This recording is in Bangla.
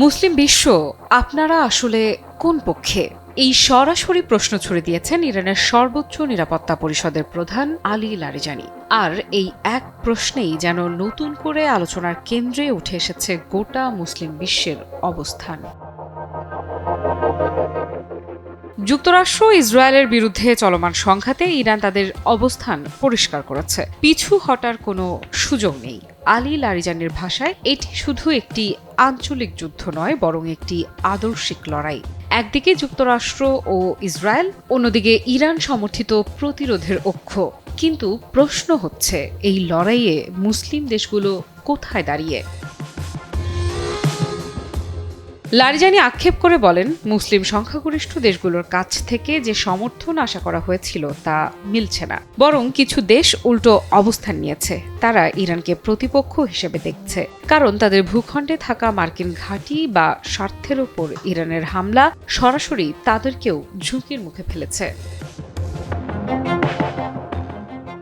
মুসলিম বিশ্ব আপনারা আসলে কোন পক্ষে? এই সরাসরি প্রশ্ন ছুড়ে দিয়েছেন ইরানের সর্বোচ্চ নিরাপত্তা পরিষদের প্রধান আলী লারিজানি। আর এই এক প্রশ্নেই যেন নতুন করে আলোচনার কেন্দ্রে উঠে এসেছে গোটা মুসলিম বিশ্বের অবস্থান। যুক্তরাষ্ট্র ইসরায়েলের বিরুদ্ধে চলমান সংঘাতে ইরান তাদের অবস্থান পরিষ্কার করেছে। পিছু হটার কোনো সুযোগ নেই। আলী লারিজানির ভাষায় এটি শুধু একটি আঞ্চলিক যুদ্ধ নয়, বরং একটি আদর্শিক লড়াই। একদিকে যুক্তরাষ্ট্র ও ইসরায়েল, অন্যদিকে ইরান সমর্থিত প্রতিরোধের অক্ষ। কিন্তু প্রশ্ন হচ্ছে, এই লড়াইয়ে মুসলিম দেশগুলো কোথায় দাঁড়িয়ে? লারিজানি আক্ষেপ করে বলেন, মুসলিম সংখ্যাগরিষ্ঠ দেশগুলোর কাছ থেকে যে সমর্থন আশা করা হয়েছিল তা মিলছে না। বরং কিছু দেশ উল্টো অবস্থান নিয়েছে। তারা ইরানকে প্রতিপক্ষ হিসেবে দেখছে, কারণ তাদের ভূখণ্ডে থাকা মার্কিন ঘাঁটি বা স্বার্থের ওপর ইরানের হামলা সরাসরি তাদেরকেও ঝুঁকির মুখে ফেলেছে।